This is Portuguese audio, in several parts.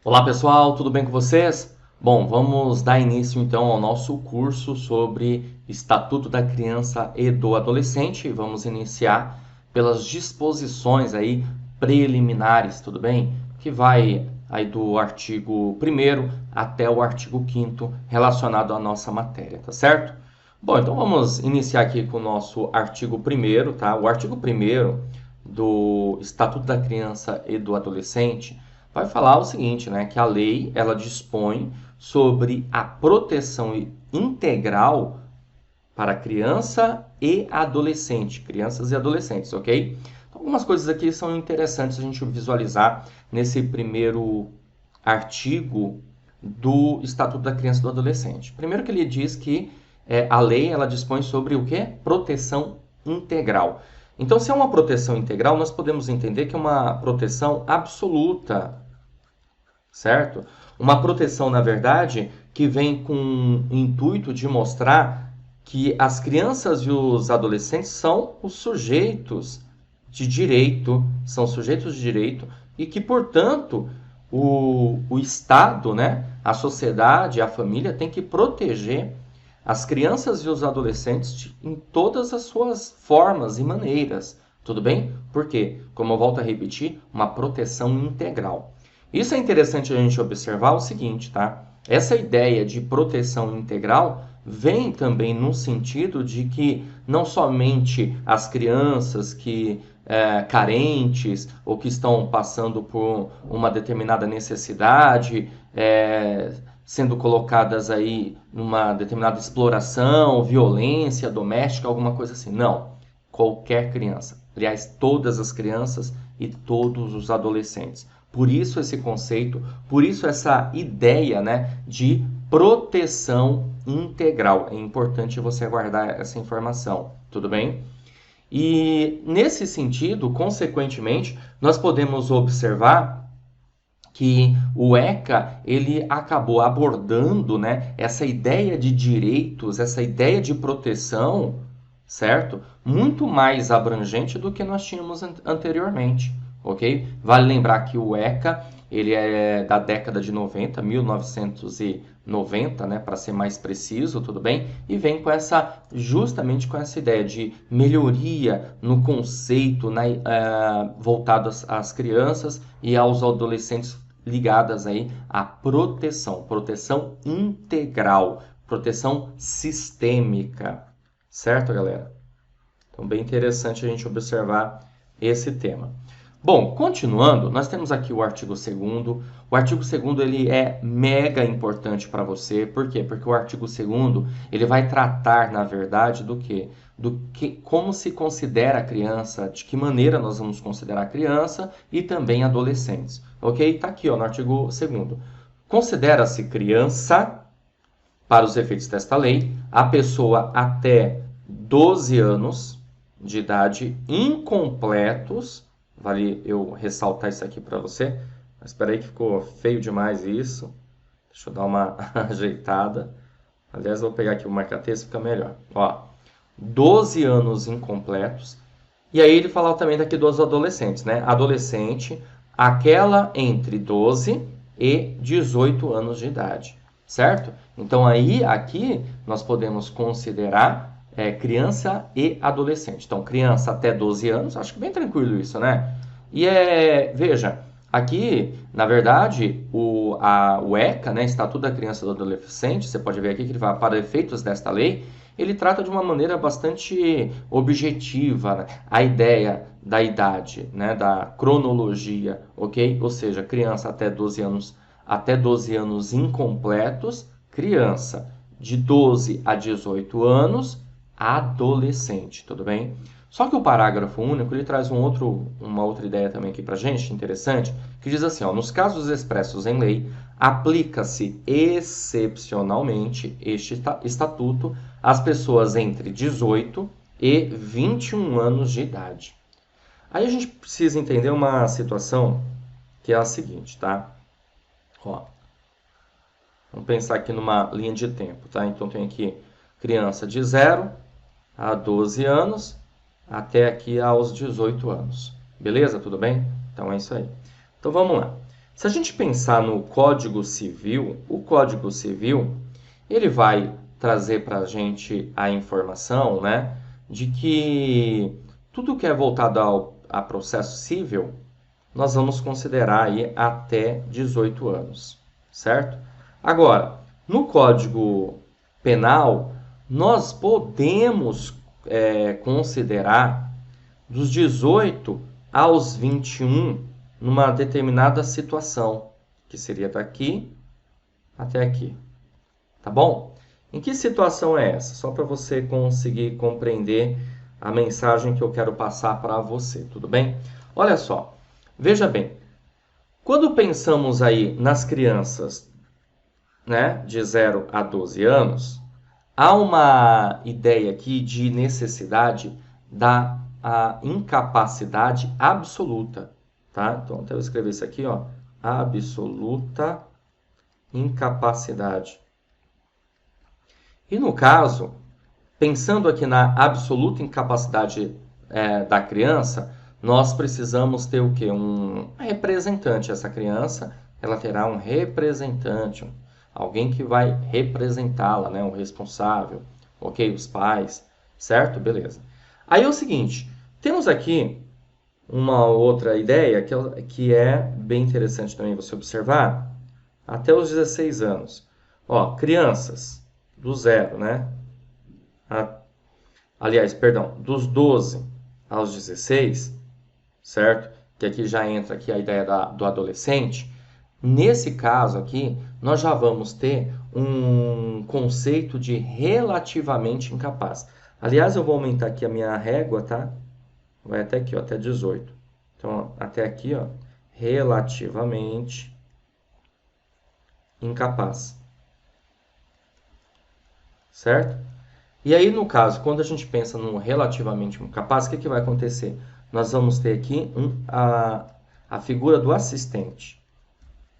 Olá pessoal, tudo bem com vocês? Bom, vamos dar início então ao nosso curso sobre Estatuto da Criança e do Adolescente. Vamos iniciar pelas disposições aí preliminares, tudo bem? Que vai aí do artigo 1º até o artigo 5º relacionado à nossa matéria, tá certo? Bom, então vamos iniciar aqui com o nosso artigo 1º, tá? O artigo 1º do Estatuto da Criança e do Adolescente vai falar o seguinte, né, que a lei ela dispõe sobre a proteção integral para criança e adolescente, crianças e adolescentes, ok? Então, algumas coisas aqui são interessantes a gente visualizar nesse primeiro artigo do Estatuto da Criança e do Adolescente. Primeiro que ele diz que a lei ela dispõe sobre o quê? Proteção integral. Então, se é uma proteção integral, nós podemos entender que é uma proteção absoluta, certo? Uma proteção, na verdade, que vem com o intuito de mostrar que as crianças e os adolescentes são os sujeitos de direito, e que, portanto, o Estado, né, a sociedade, a família tem que proteger as crianças e os adolescentes em todas as suas formas e maneiras, tudo bem? Porque, como eu volto a repetir, uma proteção integral. Isso é interessante a gente observar o seguinte, tá? Essa ideia de proteção integral vem também no sentido de que não somente as crianças que carentes ou que estão passando por uma determinada necessidade, sendo colocadas aí numa determinada exploração, violência doméstica, alguma coisa assim. Não. Qualquer criança. Aliás, todas as crianças e todos os adolescentes. Por isso esse conceito, por isso essa ideia, né, de proteção integral. É importante você guardar essa informação, tudo bem? E nesse sentido, consequentemente, nós podemos observar que o ECA ele acabou abordando, né, essa ideia de direitos, essa ideia de proteção, certo? Muito mais abrangente do que nós tínhamos anteriormente, ok? Vale lembrar que o ECA ele é da década de 90, 1990, né, para ser mais preciso, tudo bem? E vem com justamente com essa ideia de melhoria no conceito voltado às crianças e aos adolescentes ligadas aí à proteção integral, proteção sistêmica, certo, galera? Então, bem interessante a gente observar esse tema. Bom, continuando, nós temos aqui o artigo 2º. O artigo 2º ele é mega importante para você. Por quê? Porque o artigo 2º ele vai tratar, na verdade, do quê? Como se considera a criança, de que maneira nós vamos considerar a criança e também adolescentes. Ok? Está aqui, ó, no artigo 2º. Considera-se criança, para os efeitos desta lei, a pessoa até 12 anos de idade incompletos. Vale eu ressaltar isso aqui para você. Mas espera aí que ficou feio demais isso. Deixa eu dar uma ajeitada. Aliás, eu vou pegar aqui o marca-texto, fica melhor. Ó, 12 anos incompletos. E aí ele fala também daqui dos adolescentes, né? Adolescente, aquela entre 12 e 18 anos de idade, certo? Então aí, aqui, nós podemos considerar criança e adolescente. Então, criança até 12 anos, acho que bem tranquilo isso, né? E veja, aqui, na verdade, o ECA, né, Estatuto da Criança e do Adolescente, você pode ver aqui que ele vai, para efeitos desta lei, ele trata de uma maneira bastante objetiva, né, a ideia da idade, né, da cronologia, ok? Ou seja, criança até 12 anos incompletos, criança de 12 a 18 anos, adolescente, tudo bem? Só que o parágrafo único ele traz uma outra ideia também aqui para gente, interessante, que diz assim, ó, nos casos expressos em lei, aplica-se excepcionalmente este estatuto às pessoas entre 18 e 21 anos de idade. Aí a gente precisa entender uma situação que é a seguinte, tá? Ó, vamos pensar aqui numa linha de tempo, tá? Então tem aqui criança de 0 a 12 anos, até aqui aos 18 anos. Beleza? Tudo bem? Então é isso aí. Então vamos lá. Se a gente pensar no Código Civil, o Código Civil, ele vai trazer para a gente a informação, né, de que tudo que é voltado a processo civil, nós vamos considerar aí até 18 anos, certo? Agora, no Código Penal, nós podemos considerar dos 18 aos 21 numa determinada situação, que seria daqui até aqui. Tá bom? Em que situação é essa? Só para você conseguir compreender a mensagem que eu quero passar para você, tudo bem? Olha só, veja bem, quando pensamos aí nas crianças, né, de 0 a 12 anos, há uma ideia aqui de necessidade da incapacidade absoluta, tá? Então, até eu escrever isso aqui, ó, absoluta incapacidade. E no caso, pensando aqui na absoluta incapacidade da criança, nós precisamos ter o quê? Um representante. Essa criança, ela terá um representante, alguém que vai representá-la, né? Um responsável, ok? Os pais, certo? Beleza. Aí é o seguinte, temos aqui uma outra ideia que é bem interessante também você observar, até os 16 anos. Ó, crianças do 0, né? Aliás, perdão, dos 12 aos 16, certo? Que aqui já entra aqui a ideia do adolescente. Nesse caso aqui, nós já vamos ter um conceito de relativamente incapaz. Aliás, eu vou aumentar aqui a minha régua, tá? Vai até aqui, ó, até 18. Então, até aqui, ó, relativamente incapaz. Certo? E aí, no caso, quando a gente pensa no relativamente incapaz, o que vai acontecer? Nós vamos ter aqui a figura do assistente.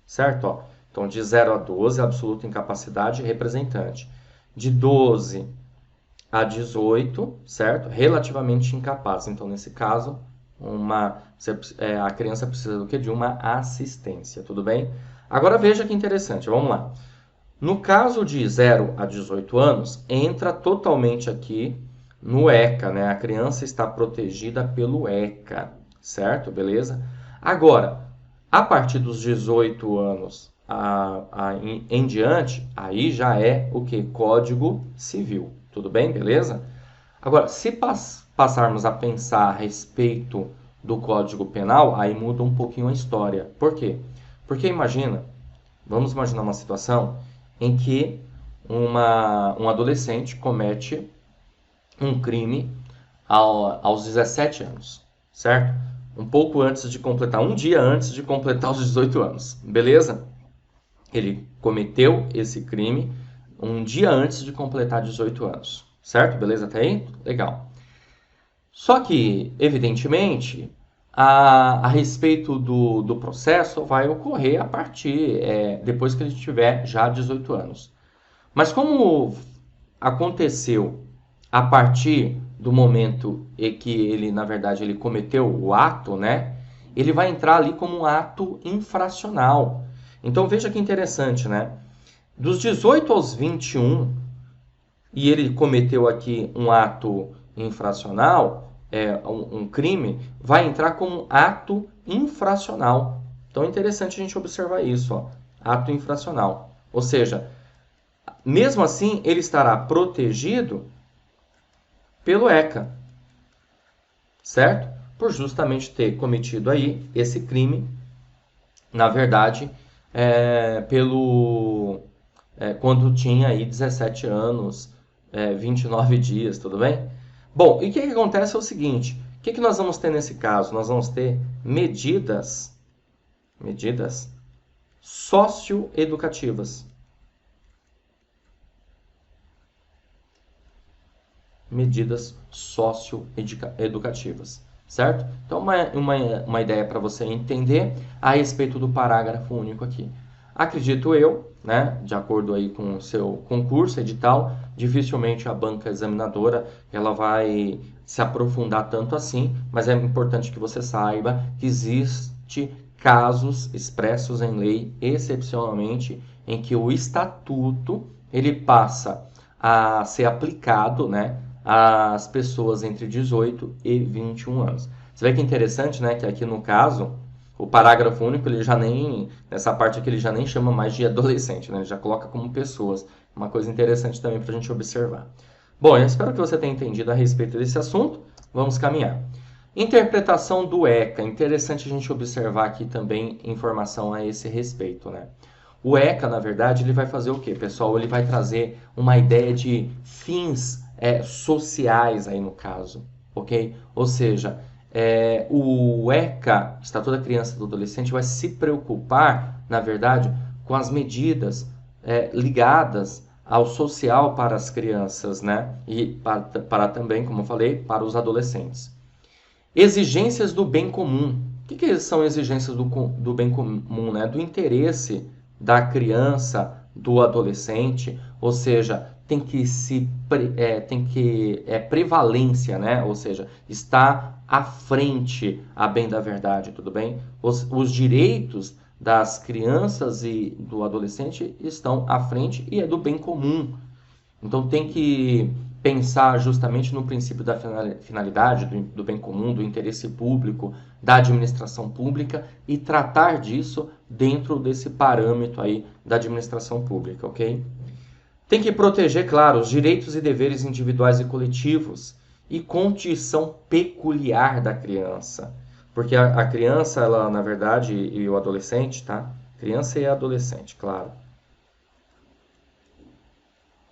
Certo? Ó, então, de 0 a 12, absoluta incapacidade, representante. De 12 a 18, certo? Relativamente incapaz. Então, nesse caso, a criança precisa do quê? De uma assistência, tudo bem? Agora veja que interessante, vamos lá. No caso de 0 a 18 anos, entra totalmente aqui no ECA, né? A criança está protegida pelo ECA, certo? Beleza? Agora, a partir dos 18 anos em diante, aí já é o que? Código Civil. Tudo bem? Beleza? Agora, se passarmos a pensar a respeito do Código Penal, aí muda um pouquinho a história. Por quê? Porque vamos imaginar uma situação em que um adolescente comete um crime aos 17 anos, certo? Um dia antes de completar os 18 anos, beleza? Ele cometeu esse crime um dia antes de completar 18 anos, certo? Beleza até aí? Legal. Só que, evidentemente, a respeito do processo vai ocorrer a partir, depois que ele tiver já 18 anos. Mas como aconteceu a partir do momento em que ele, na verdade, ele cometeu o ato, né? Ele vai entrar ali como um ato infracional. Então veja que interessante, né? Dos 18 aos 21, e ele cometeu aqui um ato infracional, um crime, vai entrar como ato infracional. Então é interessante a gente observar isso, ó, ato infracional. Ou seja, mesmo assim, ele estará protegido pelo ECA, certo? Por justamente ter cometido aí esse crime, na verdade, quando tinha aí 17 anos, 29 dias, tudo bem? Bom, e o que acontece é o seguinte, o que nós vamos ter nesse caso? Nós vamos ter medidas socioeducativas. Medidas socioeducativas, certo? Então, uma ideia para você entender a respeito do parágrafo único aqui. Acredito eu, né, de acordo aí com o seu concurso, edital, dificilmente a banca examinadora ela vai se aprofundar tanto assim, mas é importante que você saiba que existe casos expressos em lei, excepcionalmente, em que o estatuto ele passa a ser aplicado, né, às pessoas entre 18 e 21 anos. Você vê que é interessante, né, que aqui no caso, o parágrafo único, ele já nem, nessa parte aqui, ele já nem chama mais de adolescente, né, ele já coloca como pessoas. Uma coisa interessante também para a gente observar. Bom, eu espero que você tenha entendido a respeito desse assunto. Vamos caminhar. Interpretação do ECA. Interessante a gente observar aqui também informação a esse respeito, né? O ECA, na verdade, ele vai fazer o quê, pessoal? Ele vai trazer uma ideia de fins sociais aí no caso, ok? Ou seja, o ECA, Estatuto da Criança e do Adolescente, vai se preocupar, na verdade, com as medidas ligadas ao social para as crianças, né? E para também, como eu falei, para os adolescentes. Exigências do bem comum. O que são exigências do bem comum, né? Do interesse da criança, do adolescente, ou seja, tem que prevalência, né? Ou seja, está à frente a bem da verdade, tudo bem? Os direitos das crianças e do adolescente estão à frente e é do bem comum. Então tem que pensar justamente no princípio da finalidade, do bem comum, do interesse público, da administração pública e tratar disso dentro desse parâmetro aí da administração pública, ok? Tem que proteger, claro, os direitos e deveres individuais e coletivos e condição peculiar da criança. Porque a criança, ela, na verdade, e o adolescente, tá? Criança e adolescente, claro.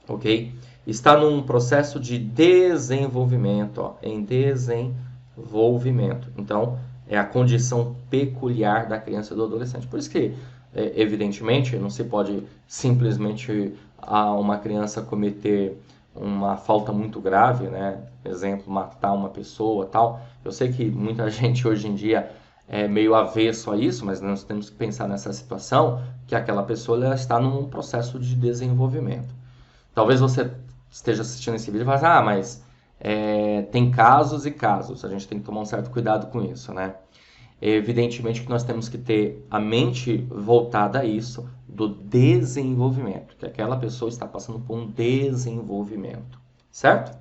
Ok? Está num processo de desenvolvimento, ó, em desenvolvimento. Então, é a condição peculiar da criança e do adolescente. Por isso que, evidentemente, não se pode simplesmente uma criança cometer uma falta muito grave, né? Exemplo, matar uma pessoa, tal. Eu sei que muita gente hoje em dia é meio avesso a isso, mas nós temos que pensar nessa situação que aquela pessoa ela está num processo de desenvolvimento. Talvez você esteja assistindo esse vídeo e fale, mas tem casos e casos, a gente tem que tomar um certo cuidado com isso, né? Evidentemente que nós temos que ter a mente voltada a isso, do desenvolvimento, que aquela pessoa está passando por um desenvolvimento, certo?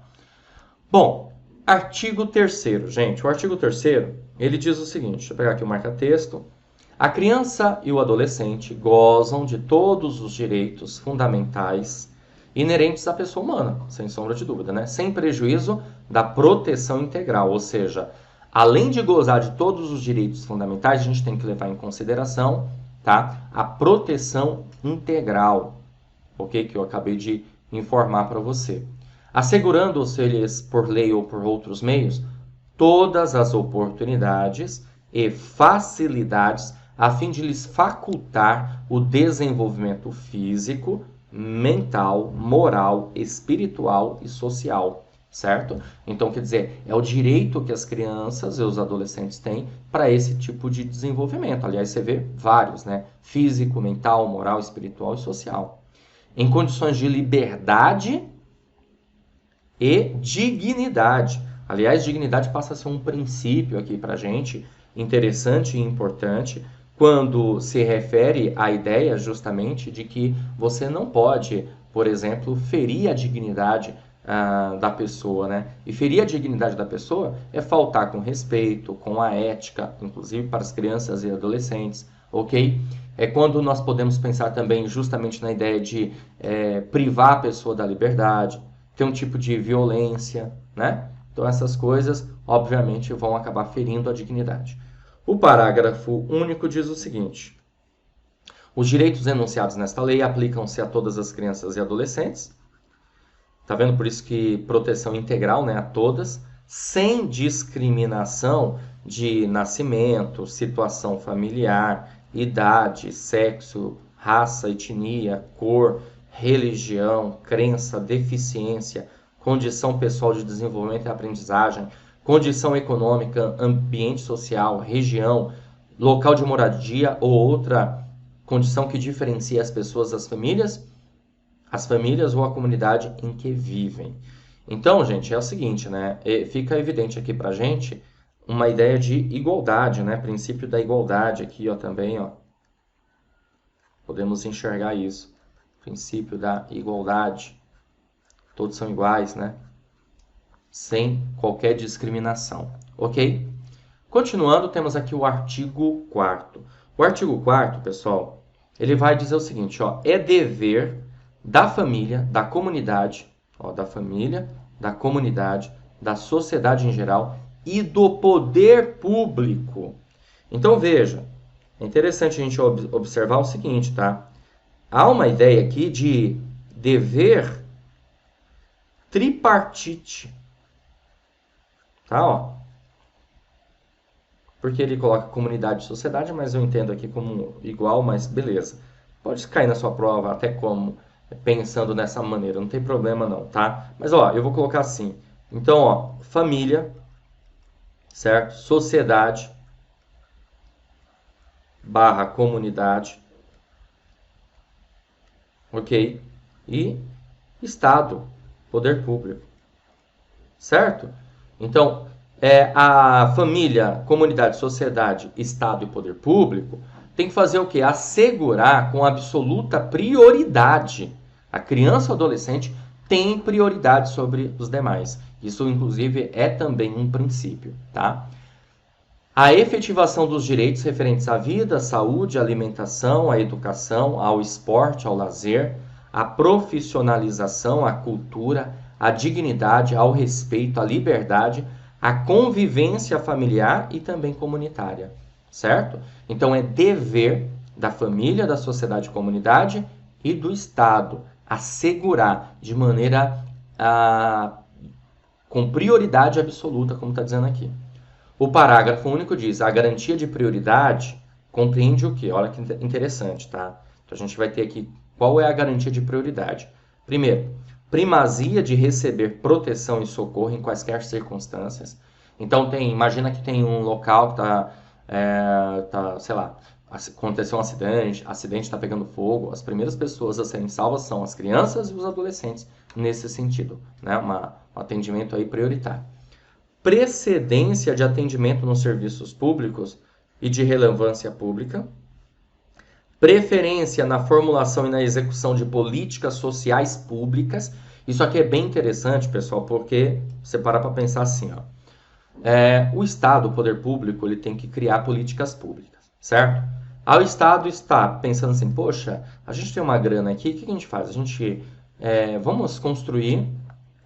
Bom, artigo 3º, gente, o artigo 3º, ele diz o seguinte, deixa eu pegar aqui o marca-texto, a criança e o adolescente gozam de todos os direitos fundamentais inerentes à pessoa humana, sem sombra de dúvida, né? Sem prejuízo da proteção integral, ou seja, além de gozar de todos os direitos fundamentais, a gente tem que levar em consideração, tá, a proteção integral, ok? Que eu acabei de informar para você. Assegurando-se-lhes por lei ou por outros meios todas as oportunidades e facilidades a fim de lhes facultar o desenvolvimento físico, mental, moral, espiritual e social, certo? Então, quer dizer, é o direito que as crianças e os adolescentes têm para esse tipo de desenvolvimento. Aliás, você vê vários, né? Físico, mental, moral, espiritual e social. Em condições de liberdade e dignidade. Aliás, dignidade passa a ser um princípio aqui para a gente, interessante e importante, quando se refere à ideia justamente de que você não pode, por exemplo, ferir a dignidade da pessoa, né? E ferir a dignidade da pessoa é faltar com respeito, com a ética, inclusive para as crianças e adolescentes, ok? É quando nós podemos pensar também justamente na ideia de privar a pessoa da liberdade, ter um tipo de violência, né? Então essas coisas, obviamente, vão acabar ferindo a dignidade. O parágrafo único diz o seguinte: os direitos enunciados nesta lei aplicam-se a todas as crianças e adolescentes. Tá vendo? Por isso que proteção integral, né, a todas, sem discriminação de nascimento, situação familiar, idade, sexo, raça, etnia, cor, religião, crença, deficiência, condição pessoal de desenvolvimento e aprendizagem, condição econômica, ambiente social, região, local de moradia ou outra condição que diferencia as pessoas das famílias ou a comunidade em que vivem. Então, gente, é o seguinte, né? Fica evidente aqui pra gente uma ideia de igualdade, né? Princípio da igualdade aqui, ó, também, ó. Podemos enxergar isso. Princípio da igualdade. Todos são iguais, né? Sem qualquer discriminação. Ok? Continuando, temos aqui o artigo 4º. O artigo 4º, pessoal, ele vai dizer o seguinte, ó, é dever da família, da comunidade, ó, da família, da comunidade, da sociedade em geral e do poder público. Então, veja, é interessante a gente observar o seguinte, tá? Há uma ideia aqui de dever tripartite, tá? Ó, porque ele coloca comunidade e sociedade, mas eu entendo aqui como igual, mas beleza. Pode cair na sua prova até como pensando dessa maneira, não tem problema não, tá? Mas ó, eu vou colocar assim. Então, ó, família, certo? Sociedade barra comunidade, ok? E Estado, poder público, certo? Então, a família, comunidade, sociedade, Estado e poder público tem que fazer o quê? Assegurar com absoluta prioridade. A criança ou adolescente tem prioridade sobre os demais. Isso, inclusive, é também um princípio, tá? A efetivação dos direitos referentes à vida, à saúde, à alimentação, à educação, ao esporte, ao lazer, à profissionalização, à cultura, à dignidade, ao respeito, à liberdade, à convivência familiar e também comunitária, certo? Então é dever da família, da sociedade e comunidade e do Estado assegurar de maneira com prioridade absoluta, como está dizendo aqui. O parágrafo único diz: a garantia de prioridade compreende o quê? Olha que interessante, tá? Então a gente vai ter aqui qual é a garantia de prioridade. Primeiro, primazia de receber proteção e socorro em quaisquer circunstâncias. Então imagina que tem um local que sei lá, aconteceu um acidente está pegando fogo, as primeiras pessoas a serem salvas são as crianças e os adolescentes nesse sentido, né? Um atendimento aí prioritário. Precedência de atendimento nos serviços públicos e de relevância pública, preferência na formulação e na execução de políticas sociais públicas. Isso aqui é bem interessante, pessoal, porque você para pensar assim, ó, o Estado, o poder público, ele tem que criar políticas públicas, certo? Aí o Estado está pensando assim, poxa, a gente tem uma grana aqui, o que a gente faz? A gente vamos construir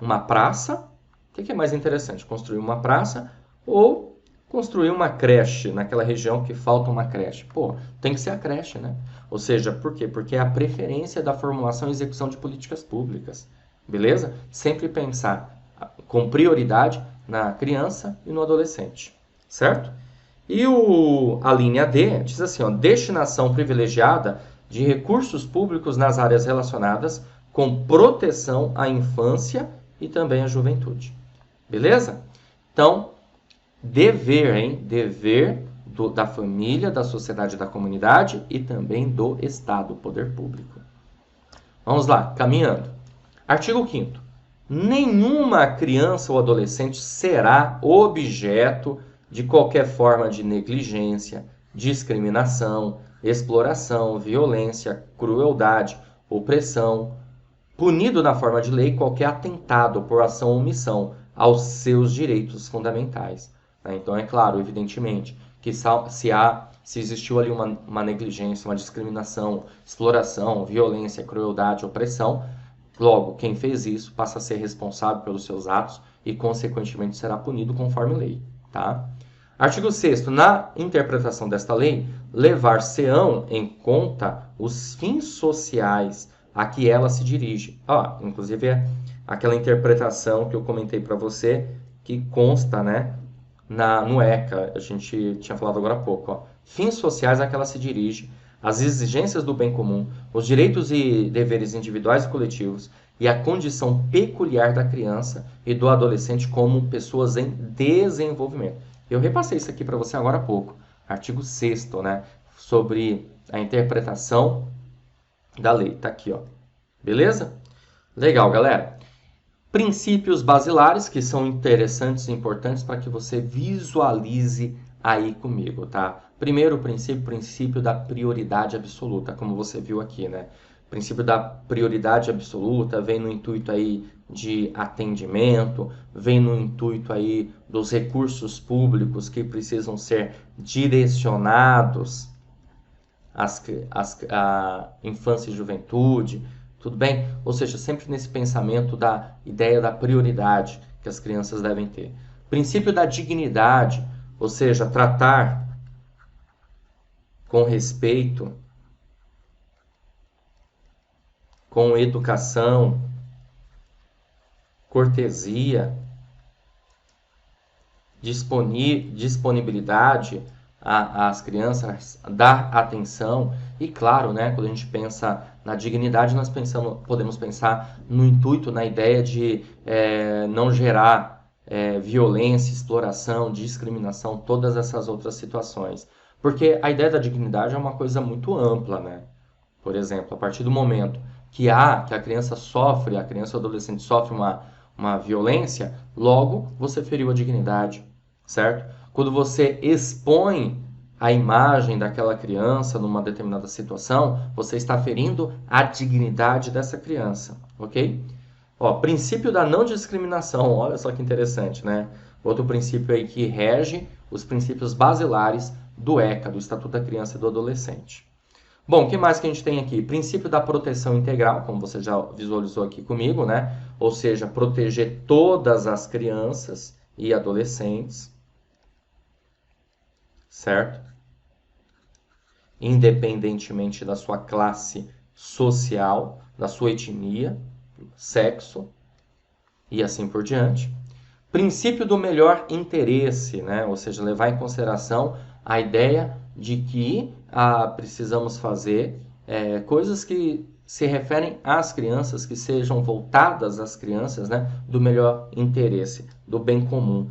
uma praça. O que é mais interessante? Construir uma praça ou construir uma creche naquela região que falta uma creche? Pô, tem que ser a creche, né? Ou seja, por quê? Porque é a preferência da formulação e execução de políticas públicas. Beleza? Sempre pensar com prioridade na criança e no adolescente. Certo? E a linha D diz assim, ó, destinação privilegiada de recursos públicos nas áreas relacionadas com proteção à infância e também à juventude. Beleza? Então, dever, hein? Dever da família, da sociedade e da comunidade e também do Estado, poder público. Vamos lá, caminhando. Artigo 5º. Nenhuma criança ou adolescente será objeto de qualquer forma de negligência, discriminação, exploração, violência, crueldade, opressão, punido na forma de lei qualquer atentado por ação ou omissão aos seus direitos fundamentais. Então, é claro, evidentemente, que se existiu ali uma negligência, uma discriminação, exploração, violência, crueldade, opressão, logo, quem fez isso passa a ser responsável pelos seus atos e, consequentemente, será punido conforme lei. Tá? Artigo 6º. Na interpretação desta lei, levar-se-ão em conta os fins sociais a que ela se dirige. Inclusive é aquela interpretação que eu comentei para você, que consta, né, no ECA, a gente tinha falado agora há pouco. Ó. Fins sociais a que ela se dirige, as exigências do bem comum, os direitos e deveres individuais e coletivos e a condição peculiar da criança e do adolescente como pessoas em desenvolvimento. Eu repassei isso aqui para você agora há pouco, artigo 6º, né, sobre a interpretação da lei. Tá aqui, ó. Beleza? Legal, galera. Princípios basilares que são interessantes e importantes para que você visualize aí comigo, tá? Primeiro princípio da prioridade absoluta, como você viu aqui, né? O princípio da prioridade absoluta vem no intuito aí de atendimento, vem no intuito aí dos recursos públicos que precisam ser direcionados à infância e juventude, tudo bem? Ou seja, sempre nesse pensamento da ideia da prioridade que as crianças devem ter. Princípio da dignidade, ou seja, tratar com respeito, com educação, cortesia, disponibilidade às crianças, dar atenção e, claro, né, quando a gente pensa na dignidade, nós podemos pensar no intuito, na ideia de não gerar violência, exploração, discriminação, todas essas outras situações. Porque a ideia da dignidade é uma coisa muito ampla, né? Por exemplo, a partir do momento que a criança sofre, a criança ou adolescente sofre uma violência, logo você feriu a dignidade, certo? Quando você expõe a imagem daquela criança numa determinada situação, você está ferindo a dignidade dessa criança, ok? Ó, princípio da não discriminação, olha só que interessante, né? Outro princípio aí que rege os princípios basilares do ECA, do Estatuto da Criança e do Adolescente. Bom, o que mais que a gente tem aqui? Princípio da proteção integral, como você já visualizou aqui comigo, né? Ou seja, proteger todas as crianças e adolescentes, certo? Independentemente da sua classe social, da sua etnia, sexo e assim por diante. Princípio do melhor interesse, né? Ou seja, levar em consideração a ideia de que precisamos fazer coisas que se referem às crianças, que sejam voltadas às crianças, né? Do melhor interesse, do bem comum.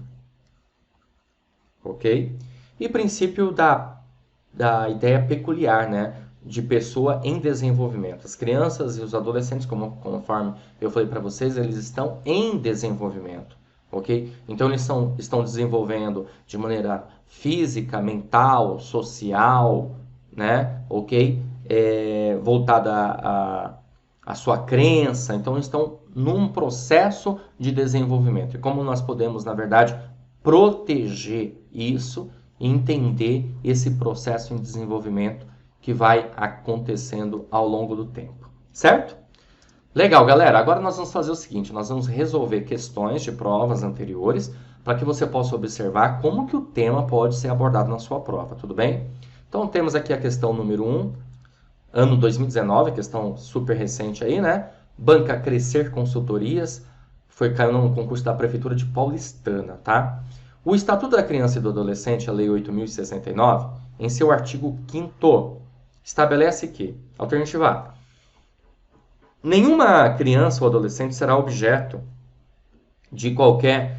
Ok? E princípio da ideia peculiar, né? De pessoa em desenvolvimento. As crianças e os adolescentes, conforme eu falei para vocês, eles estão em desenvolvimento, ok? Então eles estão desenvolvendo de maneira física, mental, social, né? Ok? Voltada à sua crença. Então estão num processo de desenvolvimento. E como nós podemos, na verdade, proteger isso e entender esse processo em desenvolvimento que vai acontecendo ao longo do tempo, certo? Legal, galera. Agora nós vamos fazer o seguinte, nós vamos resolver questões de provas anteriores para que você possa observar como que o tema pode ser abordado na sua prova, tudo bem? Então temos aqui a questão número 1, ano 2019, questão super recente aí, né? Banca Crescer Consultorias, caiu no concurso da Prefeitura de Paulistana, tá? O Estatuto da Criança e do Adolescente, a Lei 8.069, em seu artigo 5º, estabelece que, alternativa A, nenhuma criança ou adolescente será objeto de qualquer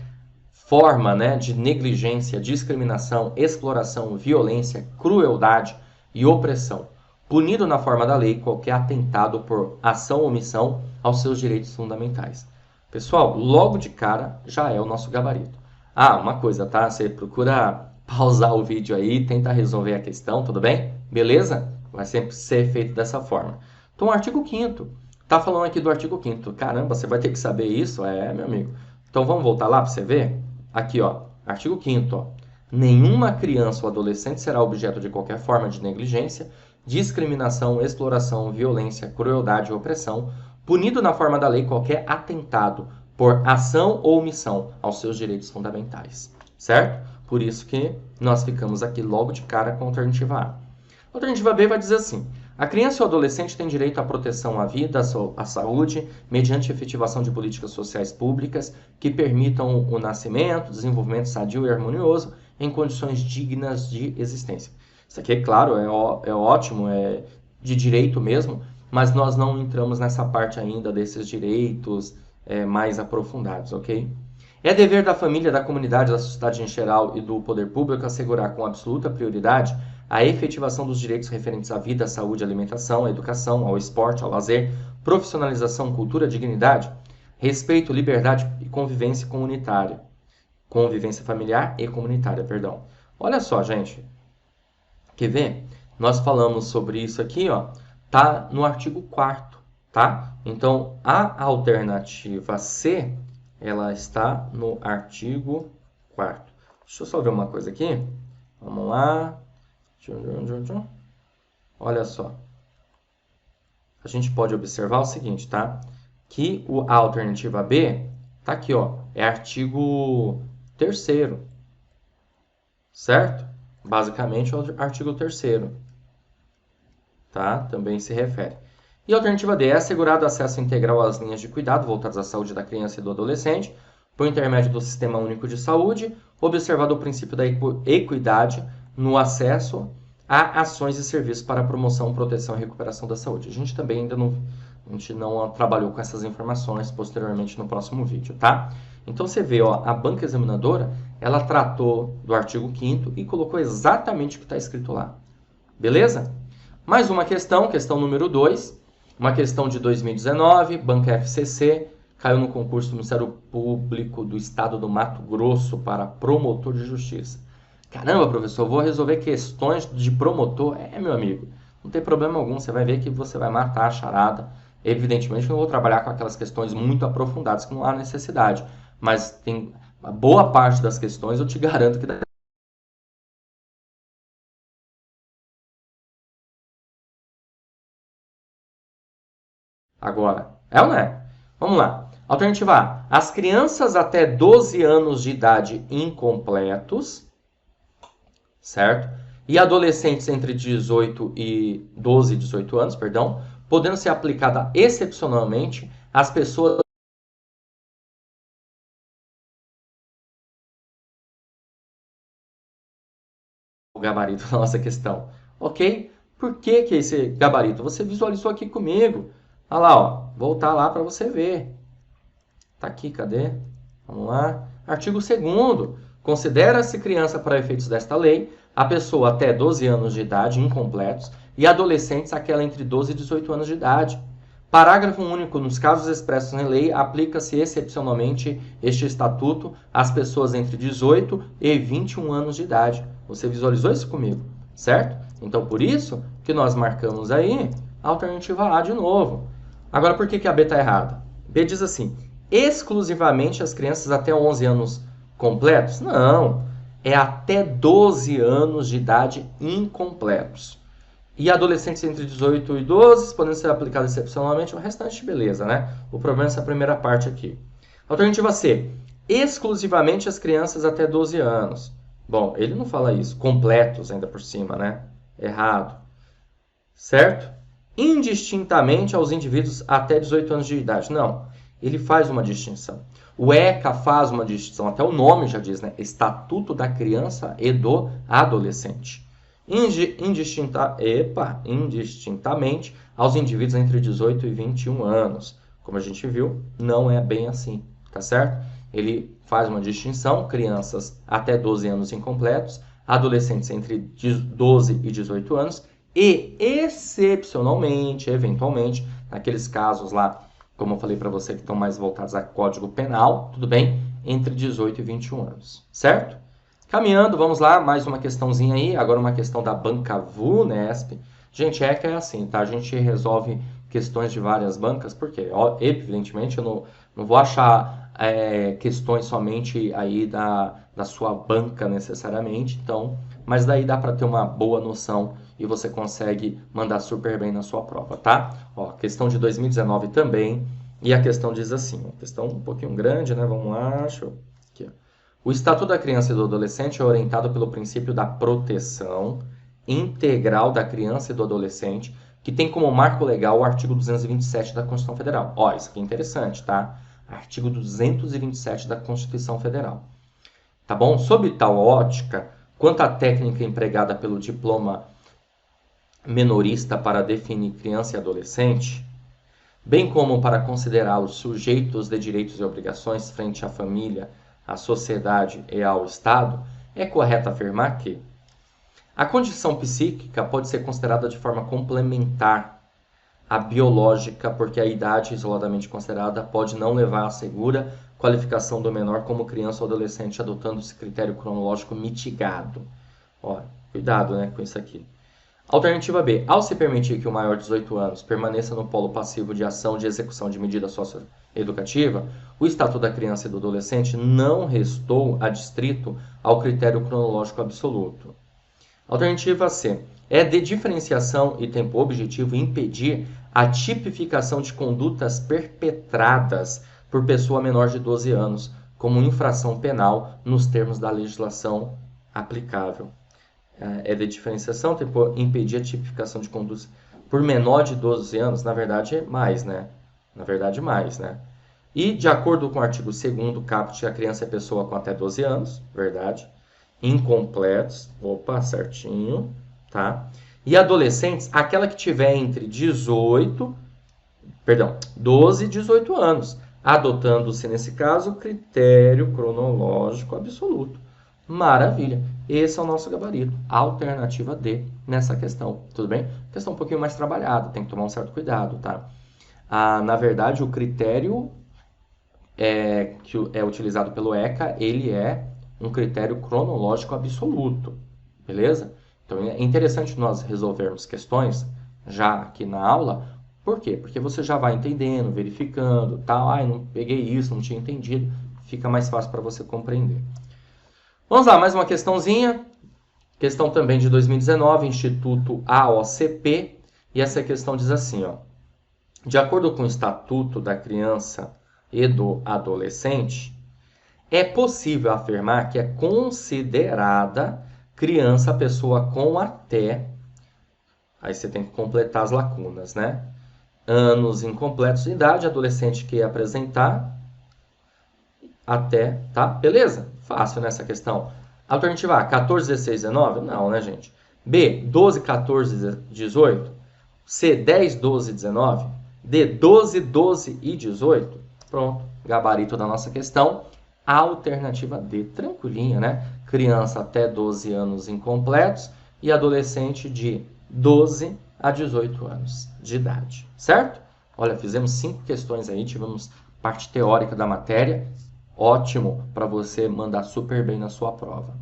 forma, né, de negligência, discriminação, exploração, violência, crueldade e opressão, punido na forma da lei qualquer atentado por ação ou omissão aos seus direitos fundamentais. Pessoal, logo de cara já é o nosso gabarito. Uma coisa, tá? Você procura pausar o vídeo aí, tenta resolver a questão, tudo bem? Beleza? Vai sempre ser feito dessa forma. Então, o artigo 5º. Tá falando aqui do artigo 5º. Caramba, você vai ter que saber isso? Meu amigo. Então, vamos voltar lá para você ver? Aqui, ó. Artigo 5º, ó. Nenhuma criança ou adolescente será objeto de qualquer forma de negligência, discriminação, exploração, violência, crueldade ou opressão, punido na forma da lei qualquer atentado por ação ou omissão aos seus direitos fundamentais, certo? Por isso que nós ficamos aqui logo de cara com a alternativa A. A alternativa B vai dizer assim: a criança ou adolescente tem direito à proteção à vida, à saúde, mediante efetivação de políticas sociais públicas que permitam o nascimento, desenvolvimento sadio e harmonioso em condições dignas de existência. Isso aqui, é claro, é ótimo, é de direito mesmo, mas nós não entramos nessa parte ainda desses direitos mais aprofundados, ok? É dever da família, da comunidade, da sociedade em geral e do poder público assegurar com absoluta prioridade a efetivação dos direitos referentes à vida, à saúde, à alimentação, à educação, ao esporte, ao lazer, profissionalização, cultura, dignidade. respeito, liberdade e convivência comunitária. Convivência familiar e comunitária, perdão. Olha só, gente. Quer ver? Nós falamos sobre isso aqui, ó. Tá no artigo 4º, tá? Então, a alternativa C, ela está no artigo 4º. Deixa eu só ver uma coisa aqui. Vamos lá. Olha só. A gente pode observar o seguinte, tá? Que a alternativa B tá aqui, ó. É artigo 3º, certo? Basicamente, é o artigo 3º, tá? Também se refere. E a alternativa D é assegurado acesso integral às linhas de cuidado voltadas à saúde da criança e do adolescente, por intermédio do Sistema Único de Saúde, observado o princípio da equidade no acesso a ações e serviços para a promoção, proteção e recuperação da saúde. A gente também ainda não, trabalhou com essas informações posteriormente no próximo vídeo, tá? Então você vê, ó, a banca examinadora, ela tratou do artigo 5º e colocou exatamente o que está escrito lá. Beleza? Mais uma questão, questão número 2, uma questão de 2019, banca FCC, caiu no concurso do Ministério Público do Estado do Mato Grosso para promotor de justiça. Caramba, professor, eu vou resolver questões de promotor? Meu amigo, não tem problema algum, você vai ver que você vai matar a charada. Evidentemente que eu não vou trabalhar com aquelas questões muito aprofundadas, que não há necessidade. Mas tem uma boa parte das questões, eu te garanto que dá. Agora, é ou não é? Vamos lá. Alternativa A. As crianças até 12 anos de idade incompletos, certo? E adolescentes entre 18 e 12 e 18 anos, perdão, podendo ser aplicada excepcionalmente às pessoas o gabarito da nossa questão, ok? Por que que esse gabarito? Você visualizou aqui comigo. Olha lá, ó, voltar lá para você ver. Tá aqui, cadê? Vamos lá. Artigo 2º. Considera-se criança para efeitos desta lei a pessoa até 12 anos de idade incompletos e adolescentes aquela entre 12 e 18 anos de idade. Parágrafo único. Nos casos expressos em lei, aplica-se excepcionalmente este estatuto às pessoas entre 18 e 21 anos de idade. Você visualizou isso comigo, certo? Então, por isso que nós marcamos aí a alternativa A de novo. Agora, por que a B está errada? B diz assim, exclusivamente as crianças até 11 anos completos? Não, é até 12 anos de idade incompletos. E adolescentes entre 18 e 12, podendo ser aplicados excepcionalmente, o restante, beleza, né? O problema é essa primeira parte aqui. Alternativa C, exclusivamente as crianças até 12 anos. Bom, ele não fala isso, completos ainda por cima, né? Errado. Certo? Indistintamente aos indivíduos até 18 anos de idade. Não, ele faz uma distinção. O ECA faz uma distinção, até o nome já diz, né? Estatuto da Criança e do Adolescente. Indistintamente aos indivíduos entre 18 e 21 anos. Como a gente viu, não é bem assim, tá certo? Ele faz uma distinção, crianças até 12 anos incompletos, adolescentes entre 12 e 18 anos e, excepcionalmente, eventualmente, naqueles casos lá, como eu falei para você, que estão mais voltados a Código Penal, tudo bem? Entre 18 e 21 anos, certo? Caminhando, vamos lá, mais uma questãozinha aí, agora uma questão da banca VUNESP. Gente, é que é assim, tá? A gente resolve questões de várias bancas, porque, evidentemente, eu não vou achar questões somente aí da sua banca necessariamente, então, mas daí dá para ter uma boa noção e você consegue mandar super bem na sua prova, tá? Ó, questão de 2019 também, e a questão diz assim, uma questão um pouquinho grande, né? Vamos lá, deixa eu... Aqui, ó. O Estatuto da Criança e do Adolescente é orientado pelo princípio da proteção integral da criança e do adolescente, que tem como marco legal o artigo 227 da Constituição Federal. Ó, isso aqui é interessante, tá? Artigo 227 da Constituição Federal. Tá bom? Sob tal ótica, quanto à técnica empregada pelo diploma menorista para definir criança e adolescente, bem como para considerá-los sujeitos de direitos e obrigações frente à família, à sociedade e ao Estado, é correto afirmar que a condição psíquica pode ser considerada de forma complementar a biológica, porque a idade isoladamente considerada pode não levar à segura qualificação do menor como criança ou adolescente, adotando esse critério cronológico mitigado. Ó, cuidado, né, com isso aqui. Alternativa B. Ao se permitir que o maior de 18 anos permaneça no polo passivo de ação de execução de medida socioeducativa, o Estatuto da Criança e do Adolescente não restou adstrito ao critério cronológico absoluto. Alternativa C. É de diferenciação e tem por objetivo impedir a tipificação de condutas perpetradas por pessoa menor de 12 anos como infração penal nos termos da legislação aplicável. É de diferenciação, tem por impedir a tipificação de condutas por menor de 12 anos, na verdade é mais, né? Na verdade mais, né? E de acordo com o artigo 2º caput, a criança é pessoa com até 12 anos, verdade? Incompletos, opa, certinho, tá? E adolescentes, aquela que tiver entre 12 e 18 anos, adotando-se nesse caso o critério cronológico absoluto. Maravilha, esse é o nosso gabarito, alternativa D nessa questão, tudo bem? Questão um pouquinho mais trabalhada, tem que tomar um certo cuidado, tá? Na verdade, o critério que é utilizado pelo ECA, ele é um critério cronológico absoluto, beleza? Então é interessante nós resolvermos questões já aqui na aula, por quê? Porque você já vai entendendo, verificando, tal, não peguei isso, não tinha entendido, fica mais fácil para você compreender. Vamos lá, mais uma questãozinha, questão também de 2019, Instituto AOCP, e essa questão diz assim, ó, de acordo com o Estatuto da Criança e do Adolescente, é possível afirmar que é considerada criança a pessoa com até, aí você tem que completar as lacunas, né? Anos incompletos de idade, adolescente que apresentar até, tá? Beleza? Fácil nessa questão. Alternativa A, 14, 16, 19? Não, né, gente? B, 12, 14, 18? C, 10, 12, 19? D, 12, 12 e 18? Pronto, gabarito da nossa questão. Alternativa D, tranquilinha, né? Criança até 12 anos incompletos e adolescente de 12 a 18 anos de idade, certo? Olha, fizemos 5 questões aí, tivemos parte teórica da matéria, ótimo para você mandar super bem na sua prova.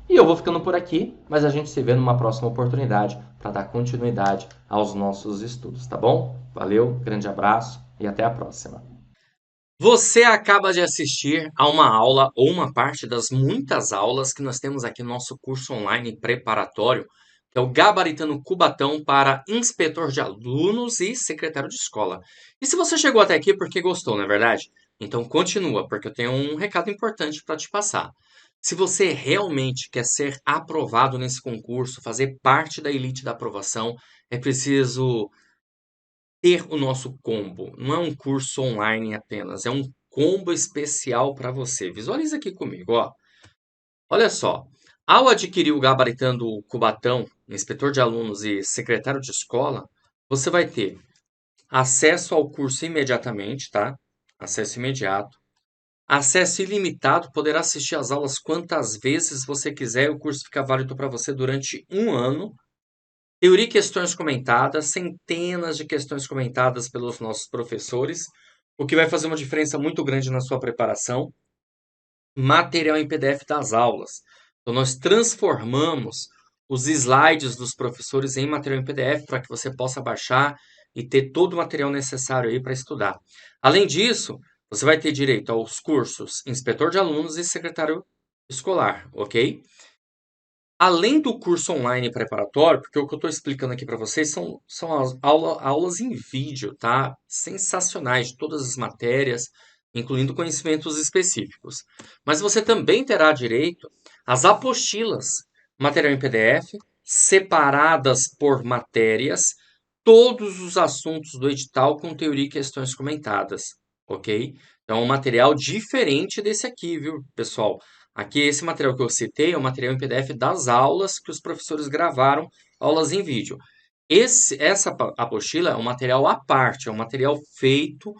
E eu vou ficando por aqui, mas a gente se vê numa próxima oportunidade para dar continuidade aos nossos estudos, tá bom? Valeu, grande abraço e até a próxima. Você acaba de assistir a uma aula ou uma parte das muitas aulas que nós temos aqui no nosso curso online preparatório, que é o Gabaritando Cubatão para inspetor de alunos e secretário de escola. E se você chegou até aqui porque gostou, não é verdade? Então continua, porque eu tenho um recado importante para te passar. Se você realmente quer ser aprovado nesse concurso, fazer parte da elite da aprovação, é preciso ter o nosso combo. Não é um curso online apenas, é um combo especial para você. Visualiza aqui comigo, ó. Olha só. Ao adquirir o Gabaritando Cubatão, inspetor de alunos e secretário de escola, você vai ter acesso ao curso imediatamente, tá? Acesso imediato. Acesso ilimitado, poderá assistir às aulas quantas vezes você quiser. O curso fica válido para você durante um ano. Teoria e questões comentadas, centenas de questões comentadas pelos nossos professores, o que vai fazer uma diferença muito grande na sua preparação. Material em PDF das aulas. Então, nós transformamos os slides dos professores em material em PDF para que você possa baixar e ter todo o material necessário aí para estudar. Além disso, você vai ter direito aos cursos Inspetor de Alunos e Secretário Escolar, ok? Além do curso online preparatório, porque o que eu estou explicando aqui para vocês são as aulas em vídeo, tá? Sensacionais de todas as matérias, incluindo conhecimentos específicos. Mas você também terá direito às apostilas, material em PDF, separadas por matérias, todos os assuntos do edital com teoria e questões comentadas, ok? Então, é um material diferente desse aqui, viu, pessoal? Aqui, esse material que eu citei é o material em PDF das aulas que os professores gravaram, aulas em vídeo. Essa apostila é um material à parte, é um material feito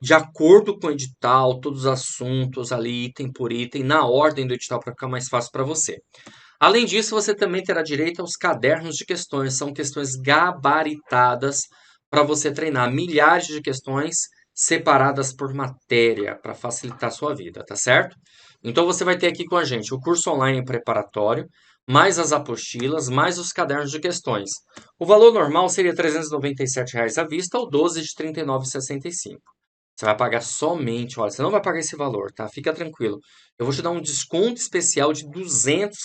de acordo com o edital, todos os assuntos ali, item por item, na ordem do edital, para ficar mais fácil para você. Além disso, você também terá direito aos cadernos de questões. São questões gabaritadas para você treinar milhares de questões separadas por matéria para facilitar a sua vida, tá certo? Então você vai ter aqui com a gente o curso online preparatório, mais as apostilas, mais os cadernos de questões. O valor normal seria R$ 397 reais à vista ou 12 de R$ 39,65. Você vai pagar somente, olha, você não vai pagar esse valor, tá? Fica tranquilo. Eu vou te dar um desconto especial de R$ 200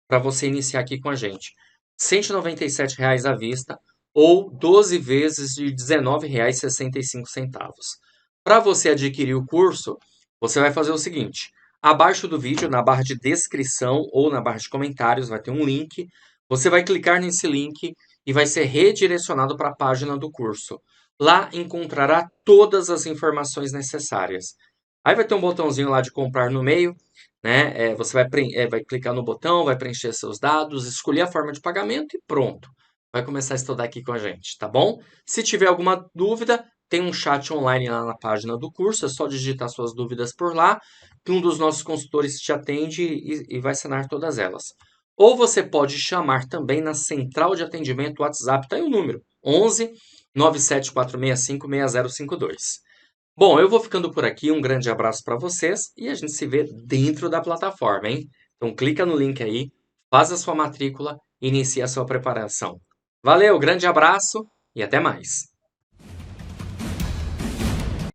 para você iniciar aqui com a gente. R$ 197 à vista ou 12 vezes de R$ 19,65. Para você adquirir o curso, você vai fazer o seguinte: abaixo do vídeo, na barra de descrição ou na barra de comentários, vai ter um link. Você vai clicar nesse link e vai ser redirecionado para a página do curso. Lá encontrará todas as informações necessárias. Aí vai ter um botãozinho lá de comprar no meio, né? Você vai clicar no botão, vai preencher seus dados, escolher a forma de pagamento e pronto. Vai começar a estudar aqui com a gente, tá bom? Se tiver alguma dúvida, tem um chat online lá na página do curso, é só digitar suas dúvidas por lá, que um dos nossos consultores te atende e vai sanar todas elas. Ou você pode chamar também na central de atendimento WhatsApp, tá aí o número, 11 974656052. Bom, eu vou ficando por aqui. Um grande abraço para vocês e a gente se vê dentro da plataforma, hein? Então clica no link aí, faz a sua matrícula e inicia a sua preparação. Valeu, grande abraço e até mais.